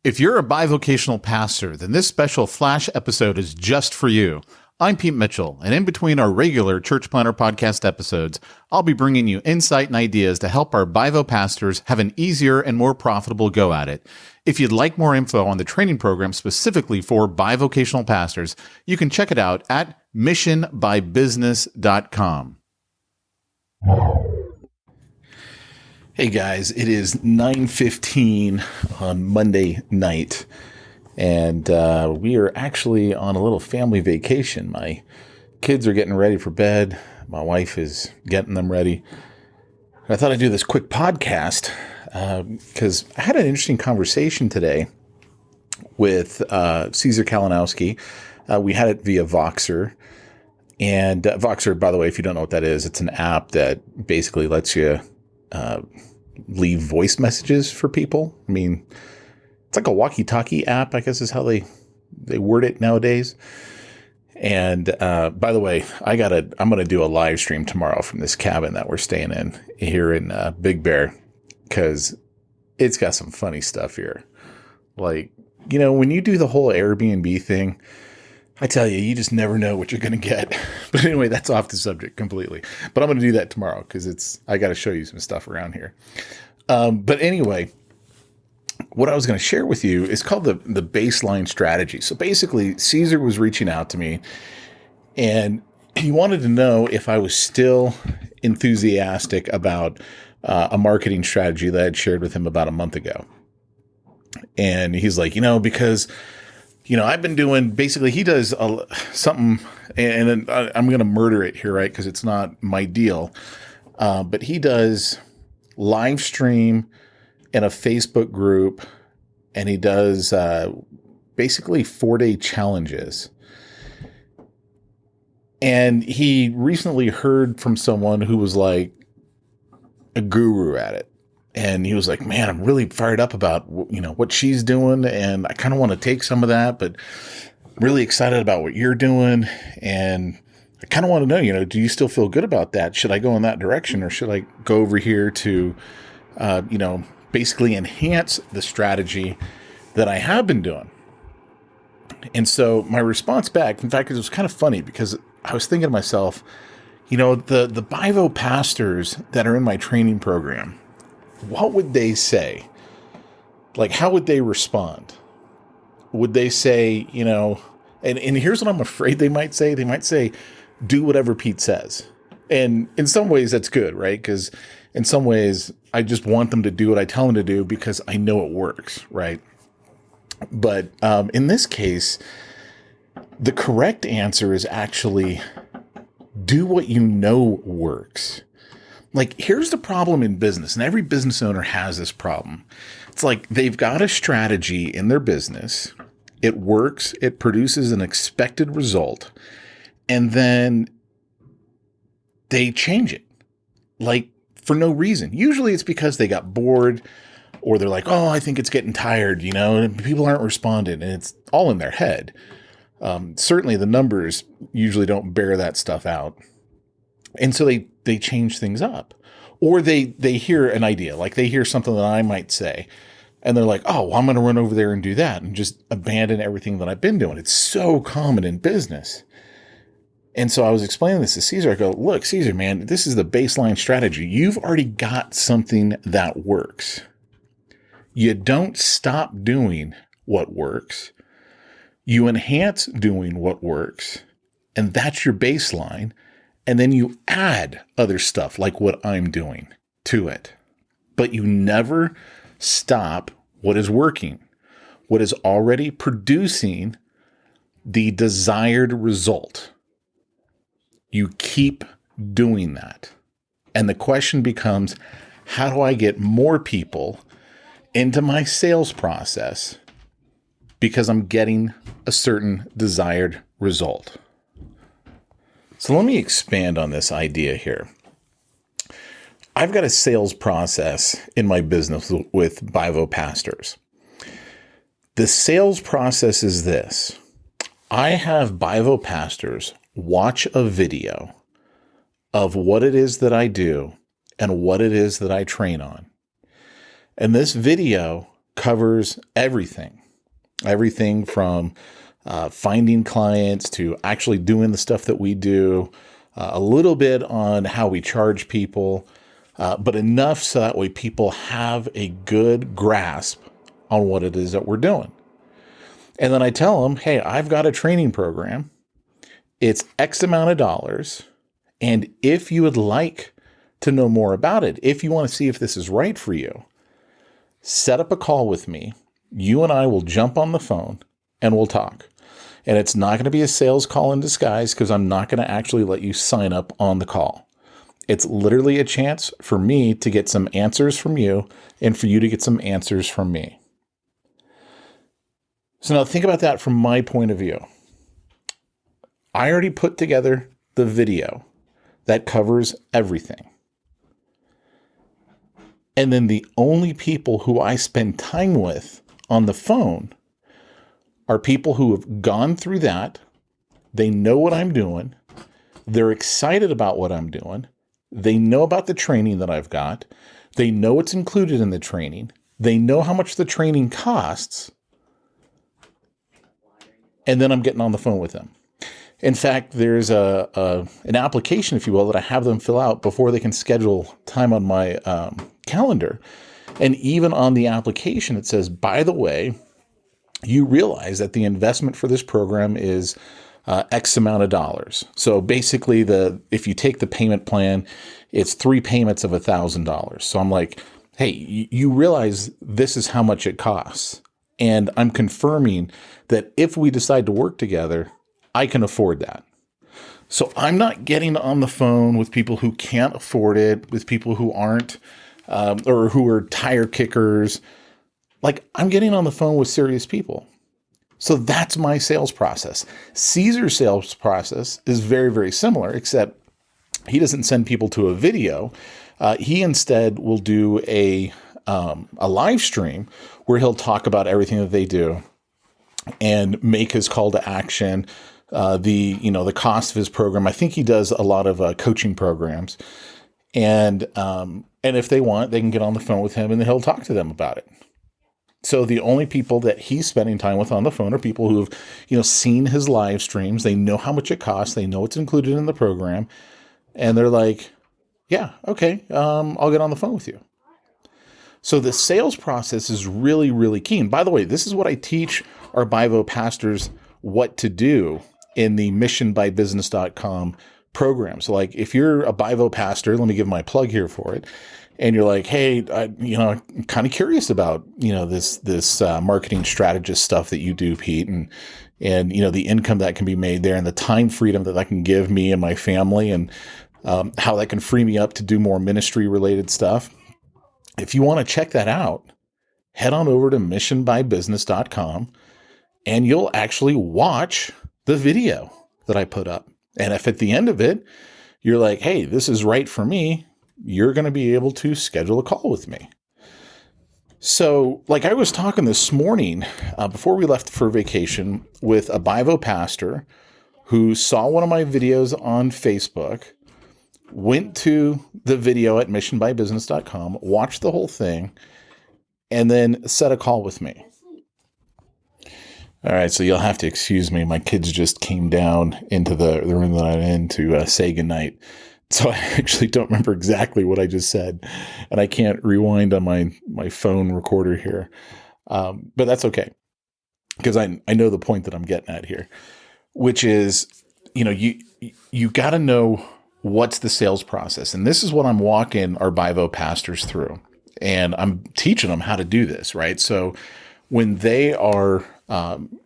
If you're a bivocational pastor, then this special flash episode is just for you. I'm Pete Mitchell, and in between our regular Church Planter podcast episodes, I'll be bringing you insight and ideas to help our bivo pastors have an easier and more profitable go at it. If you'd like more info on the training program specifically for bivocational pastors, you can check it out at missionbybusiness.com. Hey guys, it is 9:15 on Monday night, and we are actually on a little family vacation. My kids are getting ready for bed. My wife is getting them ready. I thought I'd do this quick podcast because I had an interesting conversation today with Caesar Kalinowski. We had it via Voxer. And Voxer, by the way, if you don't know what that is, it's an app that basically lets you leave voice messages for people. I mean, it's like a walkie-talkie app, I guess is how they word it nowadays. And by the way, I'm going to do a live stream tomorrow from this cabin that we're staying in here in Big Bear, because it's got some funny stuff here. Like, you know, when you do the whole Airbnb thing, I tell you, you just never know what you're going to get. But anyway, that's off the subject completely. But I'm going to do that tomorrow because I got to show you some stuff around here. But anyway, what I was going to share with you is called the baseline strategy. So basically, Caesar was reaching out to me, and he wanted to know if I was still enthusiastic about a marketing strategy that I had shared with him about a month ago. And he's like, because I've been doing, basically he does something, and I'm going to murder it here, right? Because it's not my deal. But he does live stream in a Facebook group, and he does basically 4-day challenges. And he recently heard from someone who was like a guru at it. And he was like, man, I'm really fired up about, what she's doing. And I kind of want to take some of that, but really excited about what you're doing. And I kind of want to know, do you still feel good about that? Should I go in that direction, or should I go over here to, basically enhance the strategy that I have been doing? And so my response back, in fact, it was kind of funny because I was thinking to myself, the bivo pastors that are in my training program, what would they say? Like, how would they respond? Would they say, and here's what I'm afraid they might say. They might say, do whatever Pete says. And in some ways that's good, right? Because in some ways I just want them to do what I tell them to do because I know it works, right? But in this case, the correct answer is actually do what you know works. Like, here's the problem in business, and every business owner has this problem. It's like they've got a strategy in their business. It works. It produces an expected result. And then they change it, like, for no reason. Usually it's because they got bored, or they're like, oh, I think it's getting tired, and people aren't responding, and it's all in their head. Certainly the numbers usually don't bear that stuff out. And so they change things up, or they hear an idea, like they hear something that I might say, and they're like, oh, well, I'm going to run over there and do that and just abandon everything that I've been doing. It's so common in business. And so I was explaining this to Caesar. I go, look, Caesar, man, this is the baseline strategy. You've already got something that works. You don't stop doing what works. You enhance doing what works, and that's your baseline. And then you add other stuff like what I'm doing to it. But you never stop what is working, what is already producing the desired result. You keep doing that. And the question becomes, how do I get more people into my sales process because I'm getting a certain desired result? So let me expand on this idea here. I've got a sales process in my business with bivo pastors. The sales process is this. I have bivo pastors watch a video of what it is that I do and what it is that I train on. And this video covers everything from finding clients to actually doing the stuff that we do, a little bit on how we charge people, but enough so that way people have a good grasp on what it is that we're doing. And then I tell them, hey, I've got a training program. It's X amount of dollars. And if you would like to know more about it, if you want to see if this is right for you, set up a call with me. You and I will jump on the phone and we'll talk. And it's not going to be a sales call in disguise because I'm not going to actually let you sign up on the call. It's literally a chance for me to get some answers from you and for you to get some answers from me. So now think about that from my point of view. I already put together the video that covers everything. And then the only people who I spend time with on the phone are people who have gone through that. They know what I'm doing. They're excited about what I'm doing. They know about the training that I've got. They know what's included in the training. They know how much the training costs. And then I'm getting on the phone with them. In fact, there's an application, if you will, that I have them fill out before they can schedule time on my calendar. And even on the application, it says, by the way, you realize that the investment for this program is X amount of dollars. So basically, if you take the payment plan, it's 3 payments of $1,000. So I'm like, hey, you realize this is how much it costs. And I'm confirming that if we decide to work together, I can afford that. So I'm not getting on the phone with people who can't afford it, with people who aren't, or who are tire kickers. Like, I'm getting on the phone with serious people. So that's my sales process. Caesar's sales process is very, very similar, except he doesn't send people to a video. He instead will do a live stream where he'll talk about everything that they do and make his call to action, the cost of his program. I think he does a lot of coaching programs, and if they want, they can get on the phone with him and he'll talk to them about it. So the only people that he's spending time with on the phone are people who have, seen his live streams. They know how much it costs. They know what's included in the program, and they're like, yeah, okay, I'll get on the phone with you. So the sales process is really, really key. And by the way, this is what I teach our BIVO pastors what to do in the missionbybusiness.com program. So like if you're a BIVO pastor, let me give my plug here for it. And you're like, hey, I'm kind of curious about, this marketing strategist stuff that you do, Pete, and the income that can be made there and the time freedom that can give me and my family and how that can free me up to do more ministry related stuff. If you want to check that out, head on over to missionbybusiness.com and you'll actually watch the video that I put up. And if at the end of it, you're like, hey, this is right for me, you're going to be able to schedule a call with me. So like I was talking this morning before we left for vacation with a BIVO pastor who saw one of my videos on Facebook, went to the video at missionbybusiness.com, watched the whole thing, and then set a call with me. All right, so you'll have to excuse me. My kids just came down into the room that I'm in to say goodnight. So I actually don't remember exactly what I just said, and I can't rewind on my phone recorder here. But that's okay, because I know the point that I'm getting at here, which is, you got to know what's the sales process. And this is what I'm walking our BIVO pastors through. And I'm teaching them how to do this, right? So when they are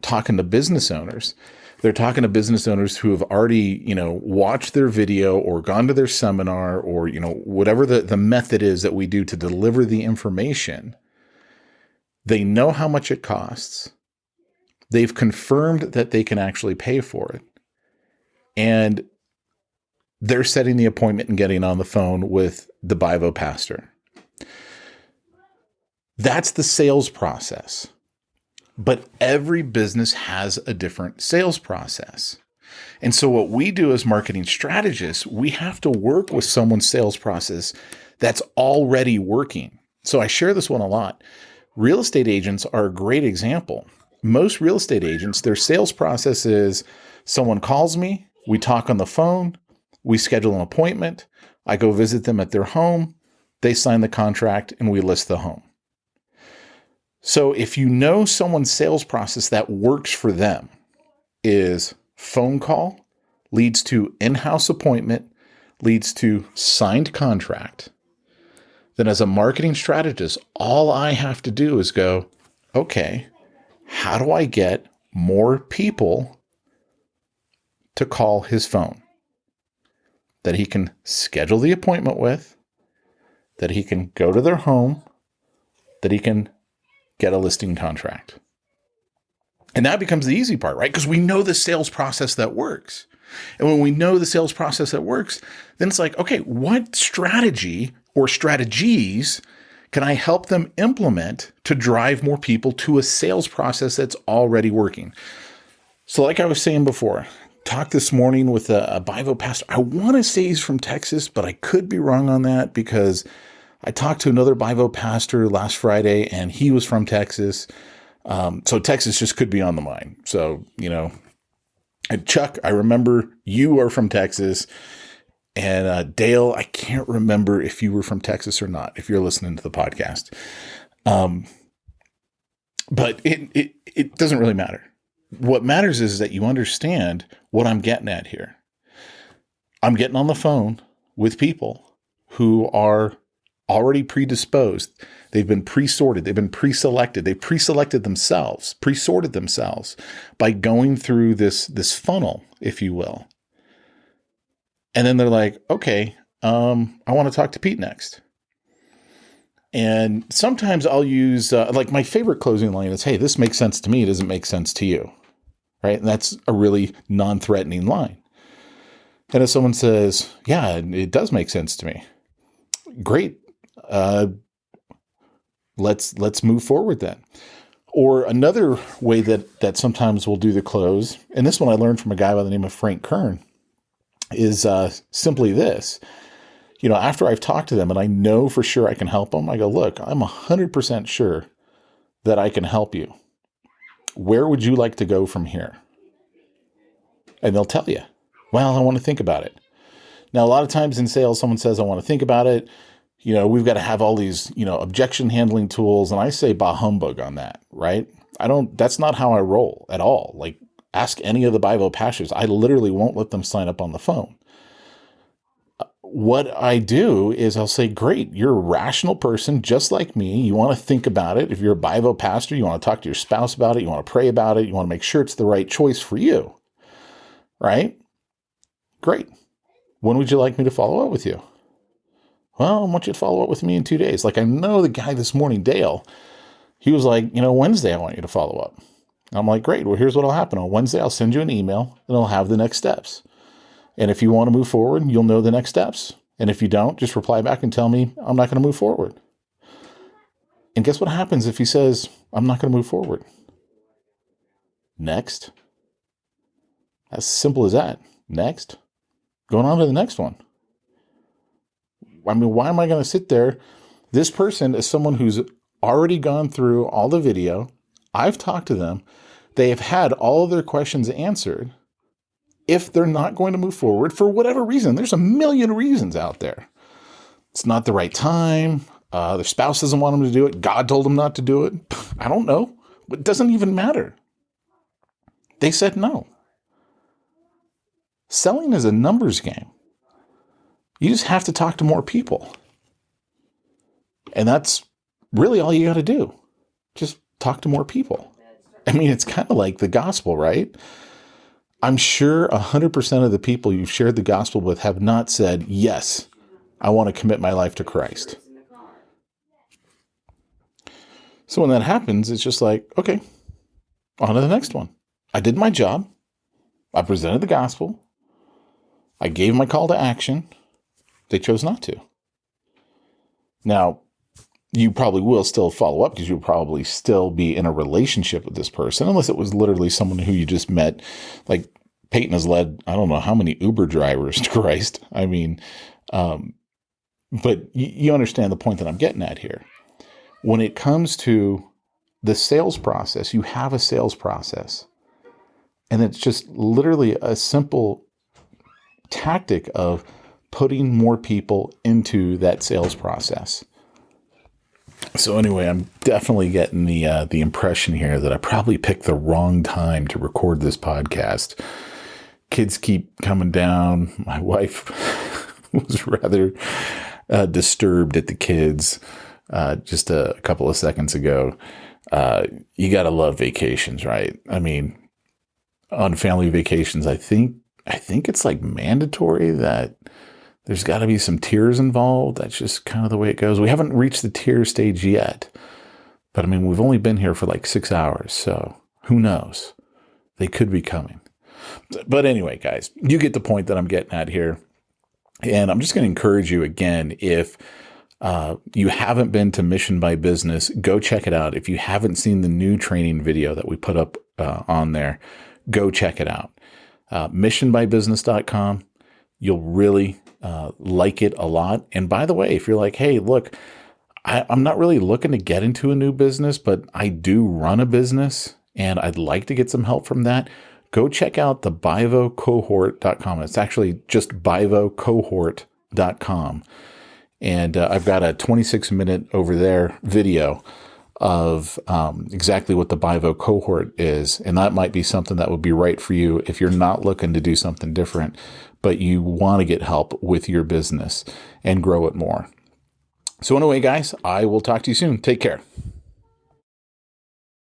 talking to business owners, they're talking to business owners who have already, watched their video or gone to their seminar or, whatever the method is that we do to deliver the information. They know how much it costs. They've confirmed that they can actually pay for it. And they're setting the appointment and getting on the phone with the BIVO pastor. That's the sales process. But every business has a different sales process. And so what we do as marketing strategists, we have to work with someone's sales process that's already working. So I share this one a lot. Real estate agents are a great example. Most real estate agents, their sales process is someone calls me, we talk on the phone, we schedule an appointment, I go visit them at their home, they sign the contract, and we list the home. So if you know someone's sales process that works for them is phone call, leads to in-house appointment, leads to signed contract, then as a marketing strategist, all I have to do is go, okay, how do I get more people to call his phone that he can schedule the appointment with, that he can go to their home, that he can get a listing contract? And that becomes the easy part, right? Because we know the sales process that works. And when we know the sales process that works, then it's like, okay, what strategy or strategies can I help them implement to drive more people to a sales process that's already working? So like I was saying before, talked this morning with a Bible pastor. I want to say he's from Texas, but I could be wrong on that because I talked to another Bible pastor last Friday and he was from Texas. So Texas just could be on the mind. So, and Chuck, I remember you are from Texas. And Dale, I can't remember if you were from Texas or not, if you're listening to the podcast. But it doesn't really matter. What matters is that you understand what I'm getting at here. I'm getting on the phone with people who are already predisposed. They've been pre-sorted. They've been pre-selected. They pre-selected themselves, pre-sorted themselves by going through this funnel, if you will. And then they're like, okay, I want to talk to Pete next. And sometimes I'll use, like my favorite closing line is, hey, this makes sense to me. It doesn't make sense to you. Right. And that's a really non-threatening line. And if someone says, yeah, it does make sense to me. Great. Let's move forward then. Or another way that sometimes we'll do the close, and this one I learned from a guy by the name of Frank Kern, is simply this. After I've talked to them and I know for sure I can help them, I go, look, I'm 100% sure that I can help you. Where would you like to go from here? And they'll tell you, well, I want to think about it. Now, a lot of times in sales, someone says, I want to think about it. We've got to have all these, objection handling tools. And I say, bah humbug on that, right? That's not how I roll at all. Like, ask any of the Bible pastors. I literally won't let them sign up on the phone. What I do is I'll say, great, you're a rational person just like me. You want to think about it. If you're a Bible pastor, you want to talk to your spouse about it. You want to pray about it. You want to make sure it's the right choice for you, right? Great. When would you like me to follow up with you? Well, I want you to follow up with me in 2 days. Like I know the guy this morning, Dale, he was like, Wednesday, I want you to follow up. I'm like, great. Well, here's what'll happen. On Wednesday, I'll send you an email and I'll have the next steps. And if you want to move forward, you'll know the next steps. And if you don't, just reply back and tell me I'm not going to move forward. And guess what happens if he says, I'm not going to move forward? Next. As simple as that. Next. Going on to the next one. I mean, why am I going to sit there? This person is someone who's already gone through all the video. I've talked to them. They have had all of their questions answered. If they're not going to move forward for whatever reason, there's a million reasons out there. It's not the right time. Their spouse doesn't want them to do it. God told them not to do it. I don't know. It doesn't even matter. They said no. Selling is a numbers game. You just have to talk to more people. And that's really all you got to do. Just talk to more people. I mean, it's kind of like the gospel, right? I'm sure 100% of the people you've shared the gospel with have not said, yes, I want to commit my life to Christ. So when that happens, it's just like, okay, on to the next one. I did my job. I presented the gospel. I gave my call to action. They chose not to. Now, you probably will still follow up because you'll probably still be in a relationship with this person, unless it was literally someone who you just met. Like Peyton has led, I don't know how many Uber drivers to Christ. I mean, but you understand the point that I'm getting at here. when it comes to the sales process, you have a sales process. And it's just literally a simple tactic of putting more people into that sales process. So anyway, I'm definitely getting the impression here that I probably picked the wrong time to record this podcast. Kids keep coming down. My wife was rather disturbed at the kids just a couple of seconds ago. You got to love vacations, right? I mean, on family vacations, I think it's like mandatory that there's got to be some tears involved. That's just kind of the way it goes. We haven't reached the tear stage yet, but I mean, we've only been here for like 6 hours, so who knows? They could be coming. But anyway, guys, you get the point that I'm getting at here. And I'm just going to encourage you again, if you haven't been to Mission by Business, go check it out. If you haven't seen the new training video that we put up on there, go check it out. Missionbybusiness.com. You'll really like it a lot. And by the way, if you're like, hey, look, I'm not really looking to get into a new business, but I do run a business and I'd like to get some help from that, go check out the bivocohort.com. It's actually just bivocohort.com. And I've got a 26-minute over there video of exactly what the Bivo cohort is. And that might be something that would be right for you if you're not looking to do something different, but you want to get help with your business and grow it more. So anyway, guys, I will talk to you soon. Take care.